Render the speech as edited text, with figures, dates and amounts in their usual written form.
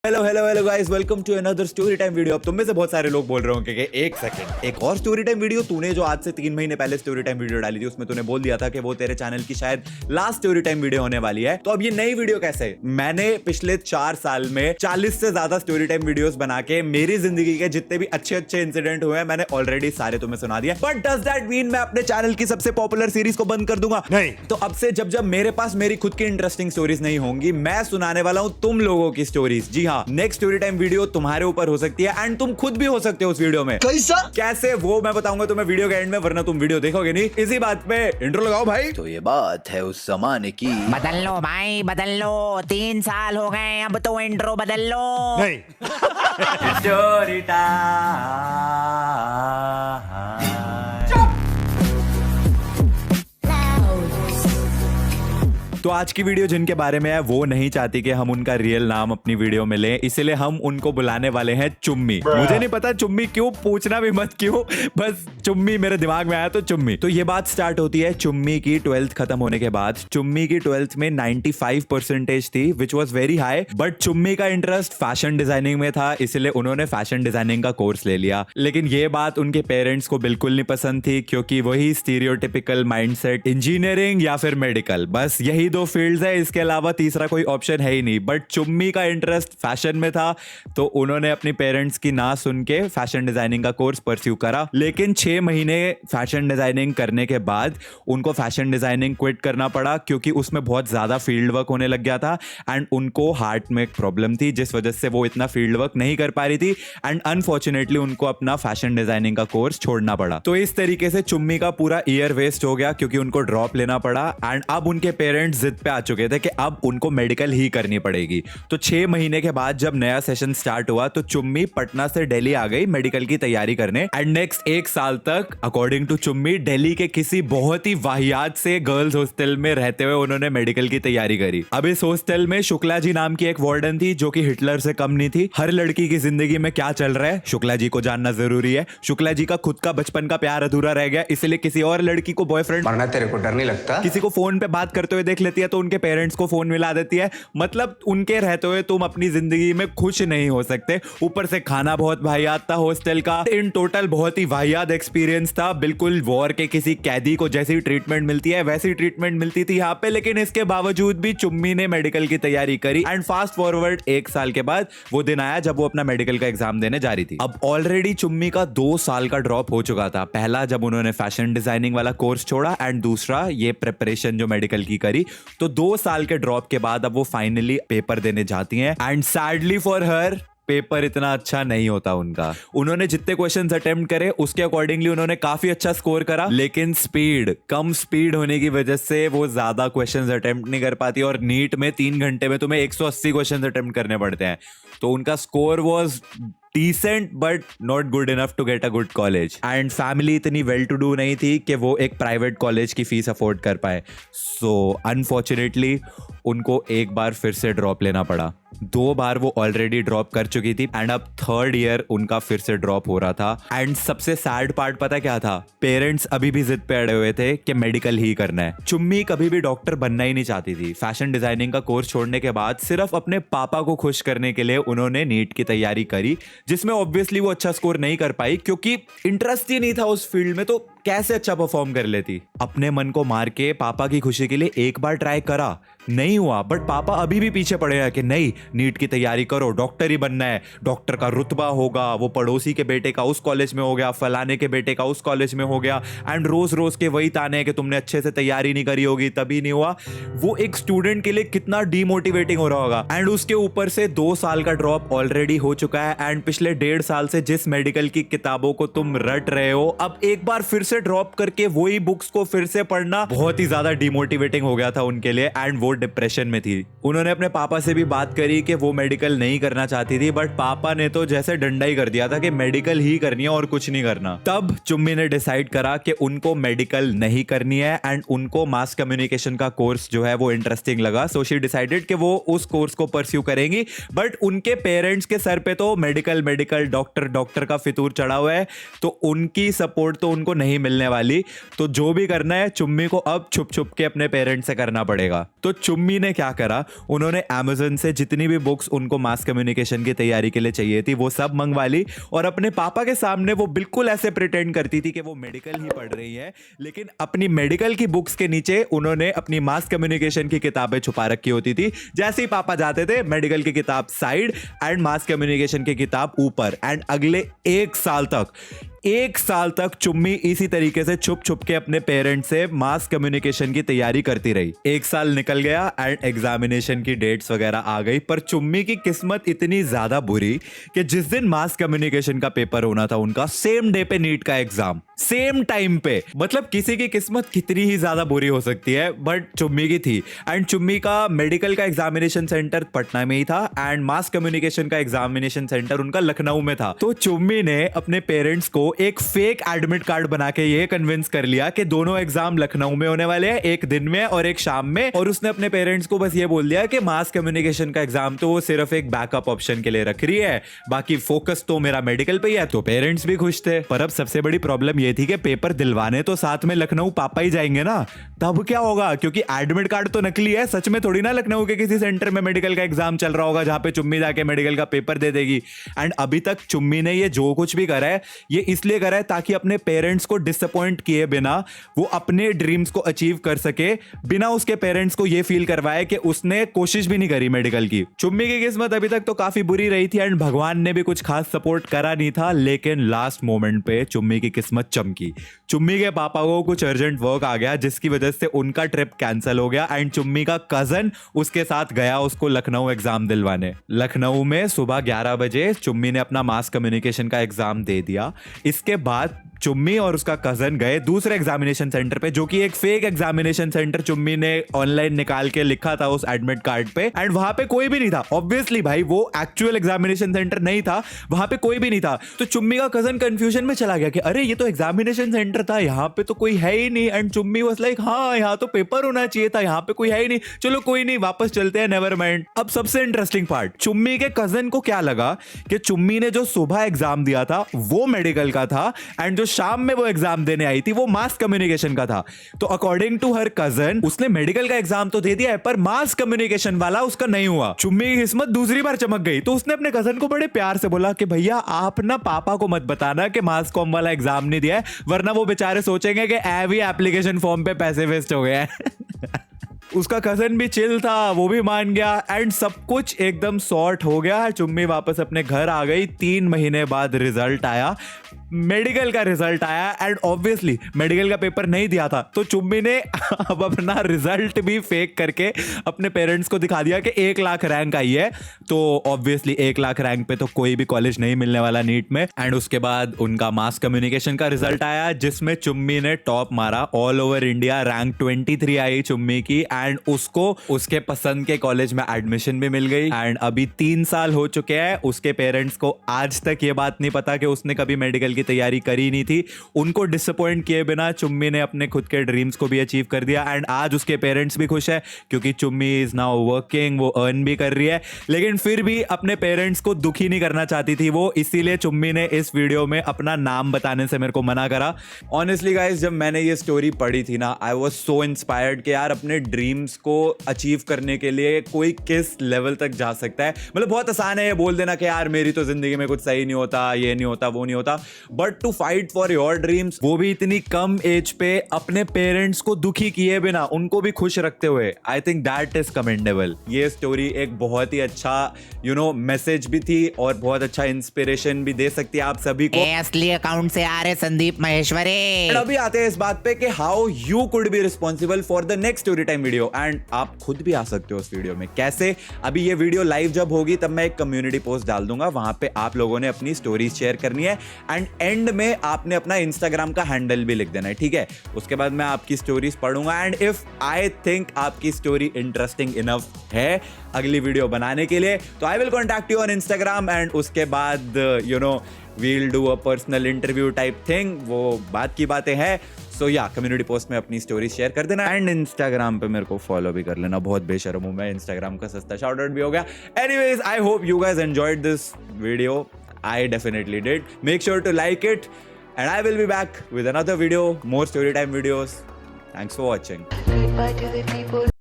Hello hello hello guys, welcome to another story time video. अब तुम में से बहुत सारे लोग बोल रहे होंगे कि एक सेकंड, एक और स्टोरी टाइम वीडियो? तूने जो आज से 3 महीने पहले स्टोरी टाइम वीडियो डाली थी उसमें तूने बोल दिया था कि वो तेरे चैनल की शायद लास्ट स्टोरी टाइम वीडियो होने वाली है। तो अब ये नई वीडियो कैसे? मैंने पिछले 4 साल में 40 से ज्यादा स्टोरी टाइम वीडियोस बना के मेरी जिंदगी के जितने भी अच्छे अच्छे इंसिडेंट हुए हैं मैंने ऑलरेडी सारे तुम्हें सुना दिए। बट डज दैट मीन मैं अपने चैनल की सबसे पॉपुलर सीरीज को बंद कर दूंगा? नहीं। तो अब से जब जब मेरे पास मेरी खुद की इंटरेस्टिंग स्टोरीज नहीं होंगी, मैं सुनाने वाला हूं तुम लोगों की स्टोरीज। जी हाँ, नेक्स्ट स्टोरी टाइम वीडियो तुम्हारे ऊपर हो सकती है एंड तुम खुद भी हो सकते हो उस वीडियो में। कैसे वो मैं बताऊंगा तुम्हें वीडियो के एंड में, वरना तुम वीडियो देखोगे नहीं। इसी बात पे इंट्रो लगाओ भाई। तो ये बात है उस जमाने की। बदल लो भाई बदल लो, 3 साल हो गए, अब तो इंट्रो बदल लो। नहीं। Story time. तो आज की वीडियो जिनके बारे में है वो नहीं चाहती कि हम उनका रियल नाम अपनी वीडियो में लें, इसलिए हम उनको बुलाने वाले हैं चुम्मी। मुझे नहीं पता चुम्मी क्यों, पूछना भी मत क्यों, बस चुम्मी मेरे दिमाग में आया तो चुम्मी। तो ये बात स्टार्ट होती है चुम्मी की 12th खत्म होने के बाद। चुम्मी की 12th में 95% थी, which was very high. But चुम्मी का इंटरेस्ट फैशन डिजाइनिंग में था, इसलिए उन्होंने फैशन डिजाइनिंग का कोर्स ले लिया। लेकिन ये बात उनके पेरेंट्स को बिल्कुल नहीं पसंद थी, क्योंकि वही स्टीरियोटिपिकल माइंडसेट, इंजीनियरिंग या फिर मेडिकल, बस यही 2 फील्ड्स है, इसके अलावा तीसरा कोई ऑप्शन है ही नहीं। बट चुम्मी का इंटरेस्ट फैशन में था, तो उन्होंने अपनी पेरेंट्स की ना सुन के फैशन डिजाइनिंग का कोर्स परस्यू करा। लेकिन 6 महीने फैशन डिजाइनिंग करने के बाद उनको फैशन डिजाइनिंग क्विट करना पड़ा, क्योंकि उसमें बहुत ज्यादा फील्ड वर्क होने लग गया था एंड उनको हार्ट में एक प्रॉब्लम थी, जिस वजह से वो इतना फील्ड वर्क नहीं कर पा रही थी एंड अनफॉर्चुनेटली उनको अपना फैशन डिजाइनिंग का कोर्स छोड़ना पड़ा। तो इस तरीके से चुम्मी का पूरा ईयर वेस्ट हो गया, क्योंकि उनको ड्रॉप लेना पड़ा एंड अब उनके पेरेंट्स जिद पे आ चुके थे कि अब उनको मेडिकल ही करनी पड़ेगी। तो 6 महीने के बाद जब नया सेशन स्टार्ट हुआ तो चुम्मी पटना से दिल्ली आ गई मेडिकल की तैयारी करने एंड नेक्स्ट 1 साल तक अकॉर्डिंग टू चुम्मी दिल्ली के किसी बहुत ही वाहियात से गर्ल्स हॉस्टल में रहते हुए उन्होंने मेडिकल की तैयारी करी। अब इस हॉस्टल में शुक्ला जी नाम की एक वार्डन थी, जो कि हिटलर से कम नहीं थी। हर लड़की की जिंदगी में क्या चल रहा है शुक्ला जी को जानना जरूरी है। शुक्ला जी का खुद का बचपन का प्यार अधूरा रह गया, इसलिए किसी और लड़की को बॉयफ्रेंड मरना तेरे को डर नहीं लगता? किसी को फोन पे बात करते हुए देख लेती है तो उनके पेरेंट्स को फोन मिला देती है। मतलब उनके रहते हुए तुम अपनी जिंदगी में खुश नहीं हो सकते। ऊपर से खाना बहुत वाहियात था हॉस्टल का। इन टोटल बहुत ही वाहियात एक्सपीरियंस था। बिल्कुल वॉर के किसी कैदी को जैसी ट्रीटमेंट मिलती है वैसी ट्रीटमेंट मिलती थी यहाँ पे। लेकिन इसके बावजूद भी चुम्मी ने मेडिकल की तैयारी करी एंड फास्ट फॉरवर्ड 1 साल के बाद वो दिन आया जब वो अपना मेडिकल का एग्जाम देने जा रही थी। अब ऑलरेडी चुम्मी का 2 साल का ड्रॉप हो चुका था। पहला जब उन्होंने फैशन डिजाइनिंग वाला कोर्स छोड़ा एंड दूसरा ये प्रिपरेशन जो मेडिकल की करी। तो 2 साल के ड्रॉप के बाद अब वो फाइनली पेपर देने जाती हैं and sadly for her paper इतना अच्छा नहीं होता उनका। उन्होंने जितने क्वेश्चंस अटेम्प्ट करे उसके अकॉर्डिंगली उन्होंने काफी अच्छा स्कोर करा, लेकिन कम स्पीड होने की वजह से वो ज्यादा क्वेश्चंस अटेम्प्ट नहीं कर पाती और नीट में 3 घंटे में तुम्हें 180 क्वेश्चंस अटेम्प्ट करने पड़ते हैं। तो उनका score was decent but not good enough to get a good college and family इतनी well to do नहीं थी कि वो एक प्राइवेट कॉलेज की फीस अफोर्ड कर पाए। So unfortunately उनको एक बार फिर से ड्रॉप लेना पड़ा। 2 बार वो ऑलरेडी ड्रॉप कर चुकी थी एंड अब 3rd ईयर उनका फिर से ड्रॉप हो रहा था। एंड सबसे सैड पार्ट पता क्या था? पेरेंट्स अभी भी जिद पे अड़े हुए थे कि मेडिकल ही करना है। चुम्मी कभी भी डॉक्टर बनना ही नहीं चाहती थी। फैशन डिजाइनिंग का कोर्स छोड़ने के बाद सिर्फ अपने पापा को खुश करने के लिए उन्होंने नीट की तैयारी करी, जिसमें ऑब्वियसली वो अच्छा स्कोर नहीं कर पाई क्योंकि इंटरेस्ट ही नहीं था उस फील्ड में। तो कैसे अच्छा परफॉर्म कर लेती? अपने मन को मार के पापा की खुशी के लिए एक बार ट्राई करा, नहीं हुआ। बट पापा अभी भी पीछे पड़े हैं कि नहीं, नीट की तैयारी करो, डॉक्टर ही बनना है, डॉक्टर का रुतबा होगा। वो पड़ोसी के बेटे का उस कॉलेज में हो गया, फलाने के बेटे का उस कॉलेज में हो गया एंड रोज रोज के वही ताने कि तुमने अच्छे से तैयारी नहीं करी होगी तभी नहीं हुआ। वो एक स्टूडेंट के लिए कितना डीमोटिवेटिंग हो रहा होगा। एंड उसके ऊपर से 2 साल का ड्रॉप ऑलरेडी हो चुका है एंड पिछले 1.5 साल से जिस मेडिकल की किताबों को तुम रट रहे हो, अब एक बार फिर से ड्रॉप करके वही बुक्स को फिर से पढ़ना बहुत ही ज्यादा डिमोटिवेटिंग हो गया था उनके लिए एंड वो डिप्रेशन में थी। उन्होंने अपने पापा से भी बात करी कि वो मेडिकल नहीं करना चाहती थी, बट पापा ने तो जैसे डंडा ही कर दिया था कि मेडिकल ही करनी है और कुछ नहीं करना। तब चुम्मी ने डिसाइड करा कि उनको मेडिकल नहीं करनी है एंड उनको मास कम्युनिकेशन का कोर्स जो है वो इंटरेस्टिंग लगा। सो शी डिसाइडेड कि वो उस कोर्स को परस्यू करेंगी। बट उनके पेरेंट्स के सर पे तो मेडिकल डॉक्टर का फितूर चढ़ा हुआ है, तो उनकी सपोर्ट तो उनको नहीं नहीं मिलने वाली, तो जो भी करना है चुम्मी को अब छुप छुप के अपने पेरेंट्स से करना पड़ेगा। तो चुम्मी ने क्या करा, उन्होंने अमेज़न से जितनी भी बुक्स उनको मास कम्युनिकेशन की तैयारी के लिए चाहिए थी वो सब मंगवा ली, और अपने पापा के सामने वो बिल्कुल ऐसे प्रिटेंड करती थी कि वो मेडिकल ही पढ़ रही है, लेकिन अपनी मेडिकल की बुक्स के नीचे उन्होंने अपनी मास कम्युनिकेशन की किताबें छुपा रखी होती थी। जैसे ही पापा जाते थे, मेडिकल की किताब साइड एंड मास कम्युनिकेशन की किताब ऊपर। एंड अगले 1 साल तक चुम्मी इसी तरीके से छुप छुप के अपने पेरेंट्स से मास कम्युनिकेशन की तैयारी करती रही। 1 साल निकल गया एंड एग्जामिनेशन की डेट्स वगैरह आ गई, पर चुम्मी की किस्मत इतनी ज्यादा बुरी कि जिस दिन मास कम्युनिकेशन का पेपर होना था उनका, सेम डे पे नीट का एग्जाम, सेम टाइम पे। मतलब किसी की किस्मत कितनी ही ज्यादा बुरी हो सकती है, बट चुम्मी की थी। एंड चुम्मी का मेडिकल का एग्जामिनेशन सेंटर पटना में ही था एंड मास कम्युनिकेशन का एग्जामिनेशन सेंटर उनका लखनऊ में था। तो चुम्मी ने अपने पेरेंट्स को एक फेक एडमिट कार्ड बना के ये कन्विंस कर लिया कि दोनों एग्जाम लखनऊ में होने वाले हैं, एक दिन में और एक शाम में। और उसने अपने पेरेंट्स को बस ये बोल दिया कि मास कम्युनिकेशन का एग्जाम तो वो सिर्फ एक बैकअप ऑप्शन के लिए रख रही है, बाकी फोकस तो मेरा मेडिकल पे ही है। तो पेरेंट्स भी खुश थे। पर अब सबसे बड़ी प्रॉब्लम ये थी कि पेपर दिलवाने तो साथ में लखनऊ पापा ही जाएंगे ना, तब क्या होगा, क्योंकि एडमिट कार्ड तो नकली है, सच में थोड़ी ना लखनऊ के किसी सेंटर में मेडिकल का एग्जाम चल रहा होगा जहां पे चुम्मी जाके मेडिकल का पेपर दे देगी। एंड अभी तक चुम्मी ने ये जो कुछ भी करा है ये इसलिए करा है ताकि अपने पेरेंट्स को डिसअपॉइंट किए बिना वो अपने ड्रीम्स को अचीव कर सके, बिना उसके पेरेंट्स को ये फील करवाए कि उसने कोशिश भी नहीं करी मेडिकल की। चुम्मी की किस्मत अभी तक तो काफी बुरी रही थी एंड भगवान ने भी कुछ खास सपोर्ट करा नहीं था, लेकिन लास्ट मोमेंट पे चुम्मी की किस्मत चमकी। चुम्मी के पापा को कुछ अर्जेंट वर्क आ गया जिसकी वजह से उनका ट्रिप कैंसिल हो गया एंड चुम्मी का कजन उसके साथ गया उसको लखनऊ एग्जाम दिलवाने। लखनऊ में सुबह 11 बजे चुम्मी ने अपना मास कम्युनिकेशन का एग्जाम दे दिया। इसके बाद चुम्मी और उसका कजन गए दूसरे एग्जामिनेशन सेंटर पे, जो कि एक फेक एग्जामिनेशन सेंटर चुम्मी ने ऑनलाइन निकाल के लिखा था उस एडमिट कार्ड पे। एंड वहां पे कोई भी नहीं था, ऑब्वियसली भाई वो एक्चुअल एग्जामिनेशन सेंटर नहीं था, वहां पे कोई भी नहीं था। तो चुम्मी का कजन कंफ्यूजन में चला गया कि अरे ये तो एग्जामिनेशन सेंटर था, यहाँ पे तो कोई है ही नहीं। एंड चुम्मी वाज लाइक हाँ यहाँ तो पेपर होना चाहिए था, यहाँ पे कोई है ही नहीं, चलो कोई नहीं वापस चलते हैं, नेवर माइंड। अब सबसे इंटरेस्टिंग पार्ट, चुम्मी के कजन को क्या लगा कि चुम्मी ने जो सुबह एग्जाम दिया था वो मेडिकल का था एंड जो शाम में वो एग्जाम देने आई थी वो मास कम्युनिकेशन का था। तो अकॉर्डिंग टू हर कजन उसने मेडिकल का एग्जाम तो दे दिया है पर मास कम्युनिकेशन वाला उसका नहीं हुआ। चुम्मी की किस्मत दूसरी बार चमक गई, तो उसने अपने कजन को बड़े प्यार से बोला कि भैया आप ना पापा को मत बताना कि मास कॉम वाला एग्जाम नहीं दिया है, वरना वो बेचारे सोचेंगे कि एवी एप्लीकेशन फॉर्म पे पैसे वेस्ट हो गए हैं। उसका कजन भी चिल था, वो भी मान गया एंड सब कुछ एकदम सॉर्ट हो गया। चुम्मी वापस अपने घर आ गई। 3 महीने बाद रिजल्ट आया, मेडिकल का रिजल्ट आया एंड ऑब्वियसली मेडिकल का पेपर नहीं दिया था, तो चुम्मी ने अब अपना रिजल्ट भी फेक करके अपने पेरेंट्स को दिखा दिया कि 1 लाख रैंक आई है। तो ऑब्वियसली 1 लाख रैंक पे तो कोई भी कॉलेज नहीं मिलने वाला नीट में। एंड उसके बाद उनका मास कम्युनिकेशन का रिजल्ट आया जिसमें चुम्मी ने टॉप मारा, ऑल ओवर इंडिया रैंक 23 आई चुम्मी की एंड उसको उसके पसंद के कॉलेज में एडमिशन भी मिल गई। एंड अभी 3 साल हो चुके हैं, उसके पेरेंट्स को आज तक ये बात नहीं पता कि उसने कभी मेडिकल की तैयारी करी नहीं थी। उनको डिसअपॉइंट किए बिना चुम्मी ने अपने खुद के ड्रीम्स को भी अचीव कर दिया एंड आज उसके पेरेंट्स भी खुश है क्योंकि चुम्मी इज नाउ वर्किंग, वो अर्न भी कर रही है। लेकिन फिर भी अपने पेरेंट्स को दुखी नहीं करना चाहती थी वो, इसीलिए चुम्मी ने इस वीडियो में अपना नाम बताने से मेरे को मना करा। ऑनेस्टली गाइस, जब मैंने ये स्टोरी पढ़ी थी ना, आई वाज सो इंस्पायर्ड कि यार अपने ड्रीम्स को अचीव करने के लिए कोई किस लेवल तक जा सकता है। मतलब बहुत आसान है ये बोल देना कि यार मेरी तो जिंदगी में कुछ सही नहीं होता, ये नहीं होता, वो नहीं होता, but to fight for your dreams, वो भी इतनी कम एज पे अपने पेरेंट्स को दुखी किए बिना, उनको भी खुश रखते हुए, I think that is commendable. ये स्टोरी एक बहुत ही अच्छा मैसेज भी थी और बहुत अच्छा इंस्पिरेशन भी दे सकती है आप सभी को। असली अकाउंट से आ रहे संदीप महेश्वरी। अभी आते हैं इस बात पे कि how you could be responsible for the next story time video and आप खुद भी आ सकते हो उस वीडियो में। कैसे? अभी ये वीडियो लाइव जब होगी तब मैं एक कम्युनिटी पोस्ट डाल दूंगा, वहां पे आप लोगों ने अपनी स्टोरीज शेयर करनी है एंड एंड में आपने अपना इंस्टाग्राम का हैंडल भी लिख देना है, ठीक है? उसके बाद मैं आपकी स्टोरीज पढ़ूंगा एंड इफ आई थिंक आपकी स्टोरी इंटरेस्टिंग इनफ है अगली वीडियो बनाने के लिए तो I will contact you on Instagram and उसके बाद we'll do a personal interview type thing, वो बात की बातें हैं। सो या कम्युनिटी पोस्ट में अपनी स्टोरी शेयर कर देना एंड इंस्टाग्राम पे मेरे को फॉलो भी कर लेना, बहुत बेशर्म हूं मैं, इंस्टाग्राम का सस्ता शाउट आउट भी हो गया। Anyways, I hope you guys enjoyed this video, I definitely did. Make sure to like it and I will be back with another video, more story time videos. Thanks for watching. Bye to the people.